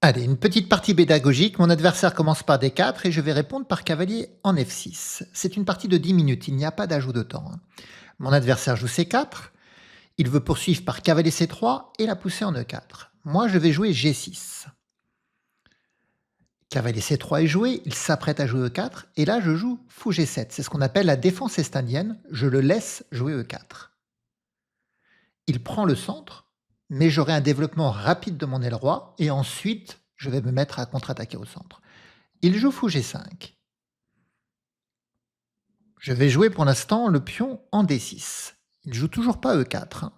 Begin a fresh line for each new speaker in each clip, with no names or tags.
Allez, une petite partie pédagogique. Mon adversaire commence par D4 et je vais répondre par cavalier en F6. C'est une partie de 10 minutes, il n'y a pas d'ajout de temps, hein. Mon adversaire joue C4, il veut poursuivre par cavalier C3 et la pousser en E4. Moi, je vais jouer G6. Cavalier C3 est joué, il s'apprête à jouer E4 et là, je joue fou G7. C'est ce qu'on appelle la défense estadienne, je le laisse jouer E4. Il prend le centre, mais j'aurai un développement rapide de mon aile roi et ensuite, je vais me mettre à contre-attaquer au centre. Il joue fou G5. Je vais jouer pour l'instant le pion en D6. Il joue toujours pas E4, hein.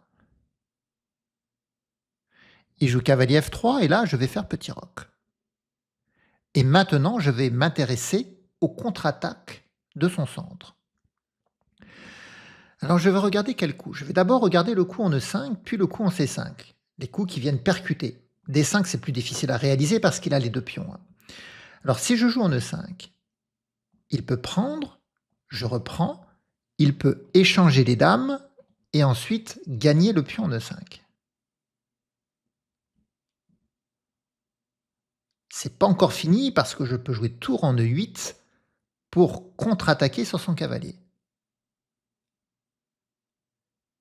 Il joue cavalier F3 et là, je vais faire petit roc. Et maintenant, je vais m'intéresser aux contre-attaques de son centre. Alors, je vais regarder quel coup. Je vais d'abord regarder le coup en E5, puis le coup en C5. Les coups qui viennent percuter. D5, c'est plus difficile à réaliser parce qu'il a les deux pions, hein. Alors, si je joue en E5, il peut prendre, je reprends, il peut échanger les dames et ensuite gagner le pion en E5. C'est pas encore fini parce que je peux jouer tour en E8 pour contre-attaquer sur son cavalier.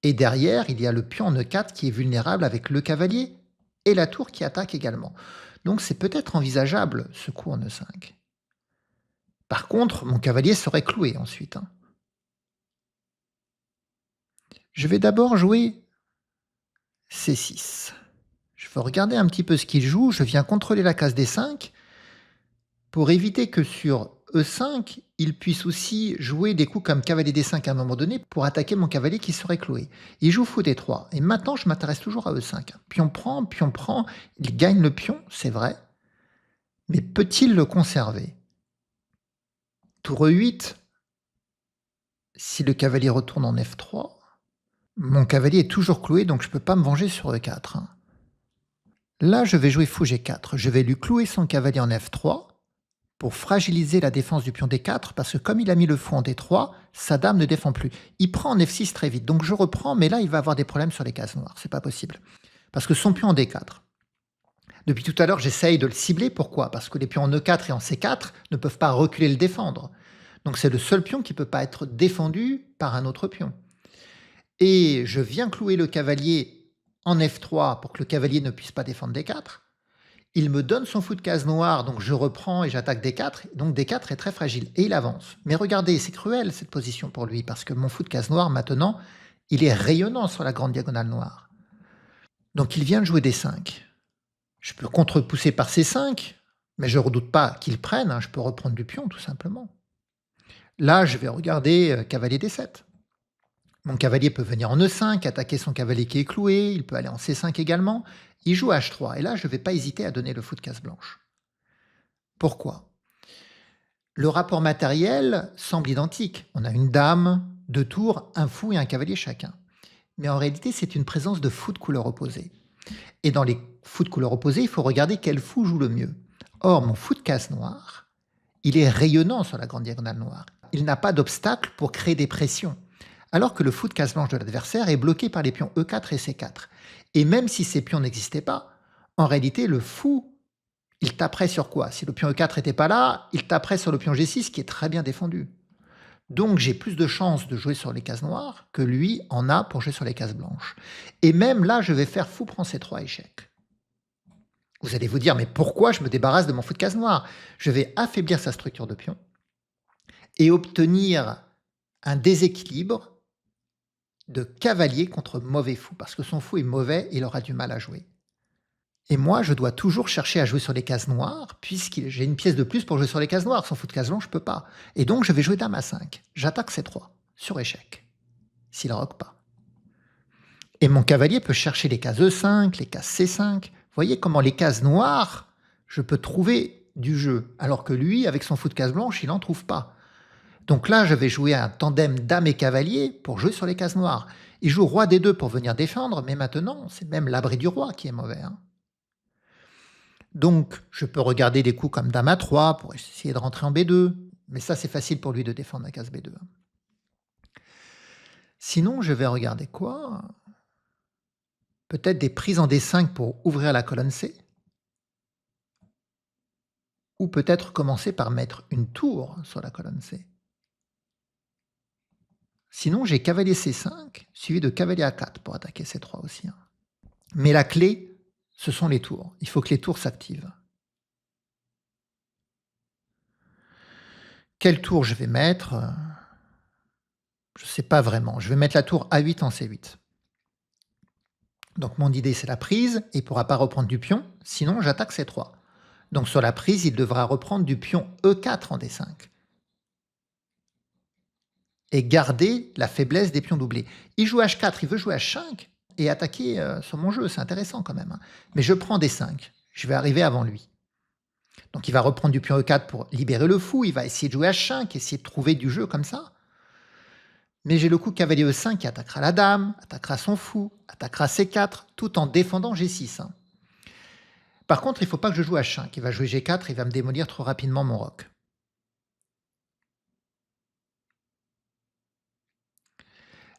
Et derrière, il y a le pion en E4 qui est vulnérable avec le cavalier et la tour qui attaque également. Donc c'est peut-être envisageable ce coup en E5. Par contre, mon cavalier serait cloué ensuite, hein. Je vais d'abord jouer C6. Je veux regarder un petit peu ce qu'il joue. Je viens contrôler la case D5 pour éviter que sur E5, il puisse aussi jouer des coups comme cavalier D5 à un moment donné pour attaquer mon cavalier qui serait cloué. Il joue fou D3. Et maintenant, je m'intéresse toujours à E5. Pion prend. Il gagne le pion, c'est vrai. Mais peut-il le conserver? Tour E8. Si le cavalier retourne en F3, mon cavalier est toujours cloué, donc je ne peux pas me venger sur E4, hein. Là, je vais jouer fou G4. Je vais lui clouer son cavalier en F3 pour fragiliser la défense du pion D4, parce que comme il a mis le fou en D3, sa dame ne défend plus. Il prend en F6 très vite, donc je reprends, mais là, il va avoir des problèmes sur les cases noires. C'est pas possible. Parce que son pion en D4. Depuis tout à l'heure, j'essaye de le cibler. Pourquoi? Parce que les pions en E4 et en C4 ne peuvent pas reculer le défendre. Donc c'est le seul pion qui ne peut pas être défendu par un autre pion. Et je viens clouer le cavalier en F3 pour que le cavalier ne puisse pas défendre D4. Il me donne son fou de case noire, donc je reprends et j'attaque D4. Donc D4 est très fragile et il avance. Mais regardez, c'est cruel cette position pour lui parce que mon fou de case noire, maintenant, il est rayonnant sur la grande diagonale noire. Donc il vient de jouer D5. Je peux contre-pousser par C5, mais je ne redoute pas qu'il prenne, hein. Je peux reprendre du pion tout simplement. Là, je vais regarder cavalier D7. Mon cavalier peut venir en E5, attaquer son cavalier qui est cloué, il peut aller en C5 également. Il joue H3, et là, je ne vais pas hésiter à donner le fou de case blanche. Pourquoi? Le rapport matériel semble identique. On a une dame, deux tours, un fou et un cavalier chacun. Mais en réalité, c'est une présence de fous de couleur opposée. Et dans les fous de couleur opposée, il faut regarder quel fou joue le mieux. Or, mon fou de case noire, il est rayonnant sur la grande diagonale noire. Il n'a pas d'obstacle pour créer des pressions. Alors que le fou de case blanche de l'adversaire est bloqué par les pions E4 et C4. Et même si ces pions n'existaient pas, en réalité, le fou, il taperait sur quoi? Si le pion E4 n'était pas là, il taperait sur le pion G6 qui est très bien défendu. Donc j'ai plus de chances de jouer sur les cases noires que lui en a pour jouer sur les cases blanches. Et même là, je vais faire fou prend C3 échec. Vous allez vous dire, mais pourquoi je me débarrasse de mon fou de case noire? Je vais affaiblir sa structure de pion et obtenir un déséquilibre de cavalier contre mauvais fou, parce que son fou est mauvais, il aura du mal à jouer. Et moi, je dois toujours chercher à jouer sur les cases noires, puisque j'ai une pièce de plus pour jouer sur les cases noires. Son fou de case blanche, je ne peux pas. Et donc, je vais jouer dame à 5. J'attaque C3, sur échec, s'il roque pas. Et mon cavalier peut chercher les cases E5, les cases C5. Vous voyez comment les cases noires, je peux trouver du jeu, alors que lui, avec son fou de case blanche, il n'en trouve pas. Donc là, je vais jouer un tandem dame et cavalier pour jouer sur les cases noires. Il joue roi D2 pour venir défendre, mais maintenant, c'est même l'abri du roi qui est mauvais, hein. Donc, je peux regarder des coups comme dame A3 pour essayer de rentrer en B2, mais ça, c'est facile pour lui de défendre la case B2. Sinon, je vais regarder quoi? Peut-être des prises en D5 pour ouvrir la colonne C. Ou peut-être commencer par mettre une tour sur la colonne C. Sinon, j'ai cavalier C5, suivi de cavalier A4 pour attaquer C3 aussi, hein. Mais la clé, ce sont les tours. Il faut que les tours s'activent. Quelle tour je vais mettre? Je ne sais pas vraiment. Je vais mettre la tour A8 en C8. Donc mon idée, c'est la prise, et il ne pourra pas reprendre du pion, sinon j'attaque C3. Donc sur la prise, il devra reprendre du pion E4 en D5. Et garder la faiblesse des pions doublés. Il joue H4, il veut jouer H5 et attaquer sur mon jeu, c'est intéressant quand même, hein. Mais je prends D5, je vais arriver avant lui. Donc il va reprendre du pion E4 pour libérer le fou, il va essayer de jouer H5, essayer de trouver du jeu comme ça. Mais j'ai le coup cavalier E5 qui attaquera la dame, attaquera son fou, attaquera C4, tout en défendant G6, hein. Par contre, il ne faut pas que je joue H5, il va jouer G4, il va me démolir trop rapidement mon roc.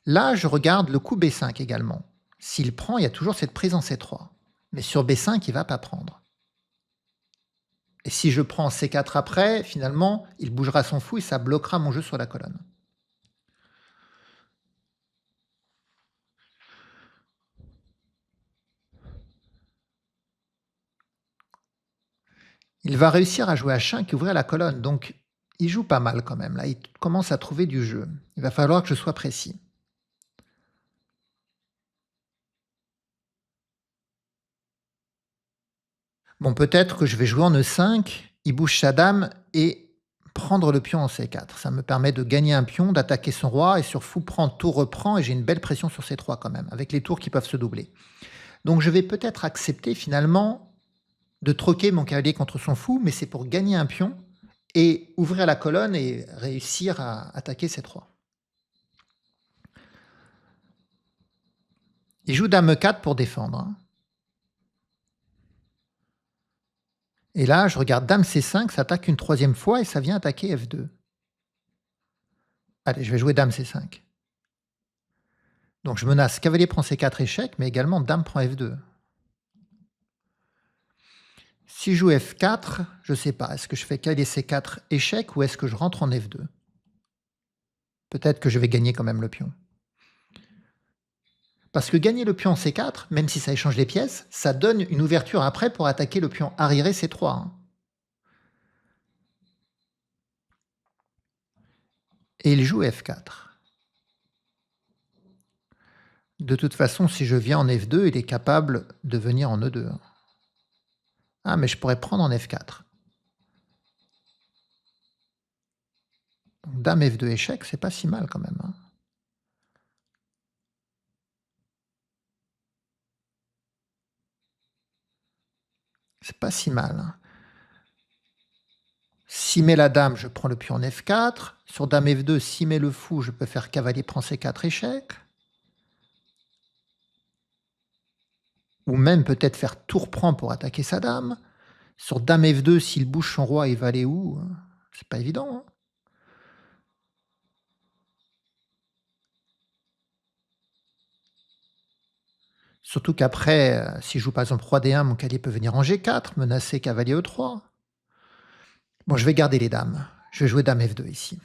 Là, je regarde le coup B5 également. S'il prend, il y a toujours cette prise en C3. Mais sur B5, il ne va pas prendre. Et si je prends C4 après, finalement, il bougera son fou et ça bloquera mon jeu sur la colonne. Il va réussir à jouer H5 et ouvrir la colonne. Donc, il joue pas mal quand même. Là, il commence à trouver du jeu. Il va falloir que je sois précis. Bon, peut-être que je vais jouer en E5, il bouge sa dame et prendre le pion en C4. Ça me permet de gagner un pion, d'attaquer son roi, et sur fou prend, tour reprend, et j'ai une belle pression sur C3 quand même, avec les tours qui peuvent se doubler. Donc je vais peut-être accepter finalement de troquer mon cavalier contre son fou, mais c'est pour gagner un pion et ouvrir la colonne et réussir à attaquer C3. Il joue dame E4 pour défendre, hein. Et là, je regarde dame C5, ça attaque une troisième fois et ça vient attaquer F2. Allez, je vais jouer dame C5. Donc je menace cavalier prend C4 échec, mais également dame prend F2. Si je joue F4, je ne sais pas, est-ce que je fais cavalier C4 échec ou est-ce que je rentre en F2? Peut-être que je vais gagner quand même le pion. Parce que gagner le pion en C4, même si ça échange les pièces, ça donne une ouverture après pour attaquer le pion arriéré C3, hein. Et il joue F4. De toute façon, si je viens en F2, il est capable de venir en E2. Ah, mais je pourrais prendre en F4. Donc, dame F2 échec, c'est pas si mal quand même, hein. C'est pas si mal, hein. Si met la dame, je prends le pion en F4. Sur dame F2, si met le fou, je peux faire cavalier prend C4 échec. Ou même peut-être faire tour prend pour attaquer sa dame. Sur dame F2, s'il bouge son roi, il va aller où? C'est pas évident, hein. Surtout qu'après, si je joue par exemple roi D1, mon cavalier peut venir en G4, menacer cavalier E3. Bon, je vais garder les dames. Je vais jouer dame F2 ici.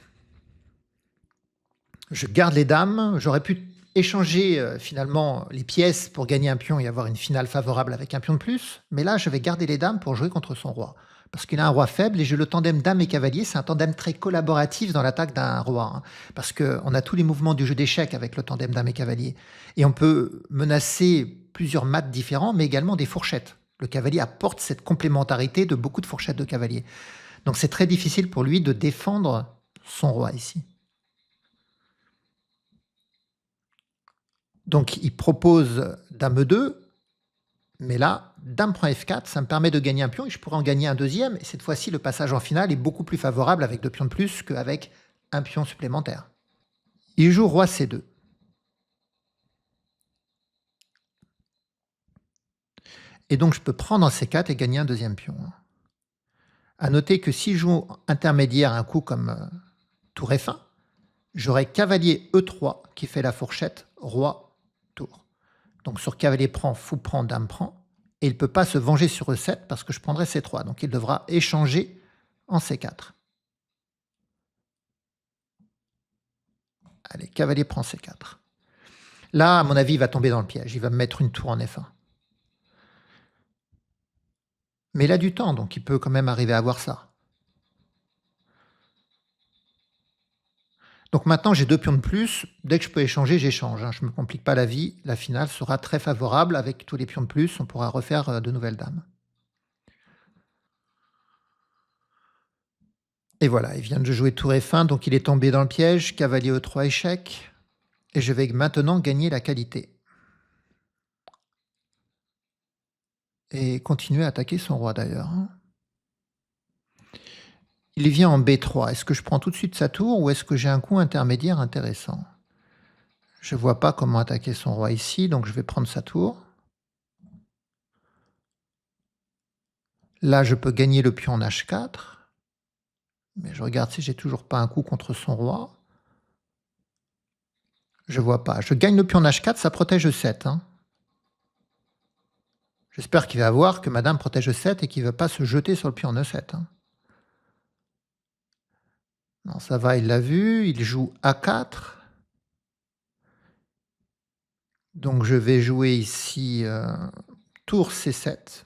Je garde les dames. J'aurais pu échanger finalement les pièces pour gagner un pion et avoir une finale favorable avec un pion de plus. Mais là, je vais garder les dames pour jouer contre son roi. Parce qu'il a un roi faible et j'ai le tandem dame et cavalier. C'est un tandem très collaboratif dans l'attaque d'un roi, hein. Parce qu'on a tous les mouvements du jeu d'échecs avec le tandem dame et cavalier. Et on peut menacer plusieurs mates différents, mais également des fourchettes. Le cavalier apporte cette complémentarité de beaucoup de fourchettes de cavalier. Donc c'est très difficile pour lui de défendre son roi ici. Donc il propose dame E2, mais là, dame prend F4, ça me permet de gagner un pion et je pourrais en gagner un deuxième. Et cette fois-ci, le passage en finale est beaucoup plus favorable avec 2 pions de plus qu'avec un pion supplémentaire. Il joue roi C2. Et donc je peux prendre en C4 et gagner un deuxième pion. À noter que si je joue intermédiaire un coup comme tour F1, j'aurai cavalier E3 qui fait la fourchette roi tour. Donc sur cavalier prend, fou prend, dame prend. Et il ne peut pas se venger sur E7 parce que je prendrai C3. Donc il devra échanger en C4. Allez, cavalier prend C4. Là, à mon avis, il va tomber dans le piège. Il va me mettre une tour en F1. Mais il a du temps, donc il peut quand même arriver à avoir ça. Donc maintenant, j'ai 2 pions de plus. Dès que je peux échanger, j'échange, hein. Je ne me complique pas la vie. La finale sera très favorable. Avec tous les pions de plus, on pourra refaire de nouvelles dames. Et voilà, il vient de jouer tour F1, donc il est tombé dans le piège. Cavalier E3, échec. Et je vais maintenant gagner la qualité. Et continuer à attaquer son roi d'ailleurs, hein. Il vient en B3. Est-ce que je prends tout de suite sa tour ou est-ce que j'ai un coup intermédiaire intéressant? Je ne vois pas comment attaquer son roi ici, donc je vais prendre sa tour. Là, je peux gagner le pion en H4. Mais je regarde si j'ai toujours pas un coup contre son roi. Je vois pas. Je gagne le pion en H4, ça protège E7, hein. J'espère qu'il va voir que madame protège E7 et qu'il ne va pas se jeter sur le pion en E7, hein. Non, ça va, il l'a vu. Il joue A4. Donc je vais jouer ici tour C7.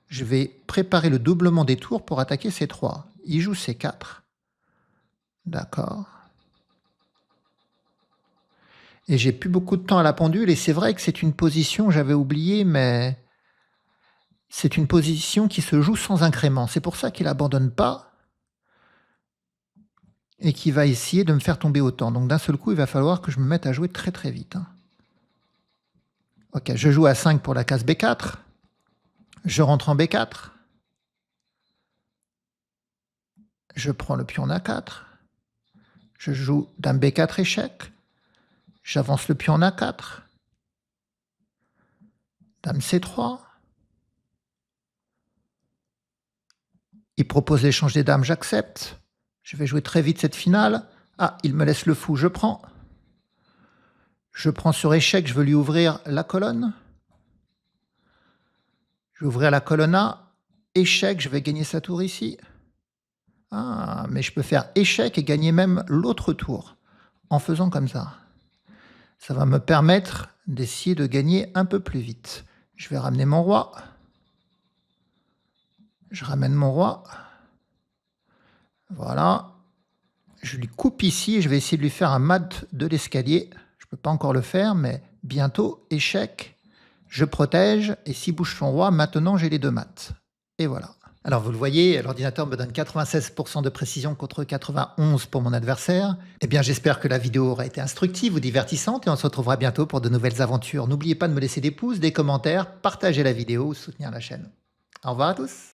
Je vais préparer le doublement des tours pour attaquer C3. Il joue C4. D'accord. Et j'ai plus beaucoup de temps à la pendule. Et c'est vrai que c'est une position, j'avais oublié, mais c'est une position qui se joue sans incrément. C'est pour ça qu'il n'abandonne pas et qu'il va essayer de me faire tomber autant. Donc d'un seul coup, il va falloir que je me mette à jouer très très vite, hein. Ok, je joue A5 pour la case B4. Je rentre en B4. Je prends le pion A4. Je joue dame B4 échec. J'avance le pion en A4. Dame C3. Il propose l'échange des dames, j'accepte. Je vais jouer très vite cette finale. Ah, il me laisse le fou, je prends. Je prends sur échec, je veux lui ouvrir la colonne. Je vais ouvrir la colonne A. Échec, je vais gagner sa tour ici. Ah, mais je peux faire échec et gagner même l'autre tour en faisant comme ça. Ça va me permettre d'essayer de gagner un peu plus vite. Je vais ramener mon roi. Je ramène mon roi. Voilà. Je lui coupe ici et je vais essayer de lui faire un mat de l'escalier. Je ne peux pas encore le faire, mais bientôt, échec. Je protège et s'il bouge son roi, maintenant j'ai les 2 mats. Et voilà. Alors vous le voyez, l'ordinateur me donne 96% de précision contre 91 pour mon adversaire. Eh bien j'espère que la vidéo aura été instructive ou divertissante et on se retrouvera bientôt pour de nouvelles aventures. N'oubliez pas de me laisser des pouces, des commentaires, partager la vidéo ou soutenir la chaîne. Au revoir à tous.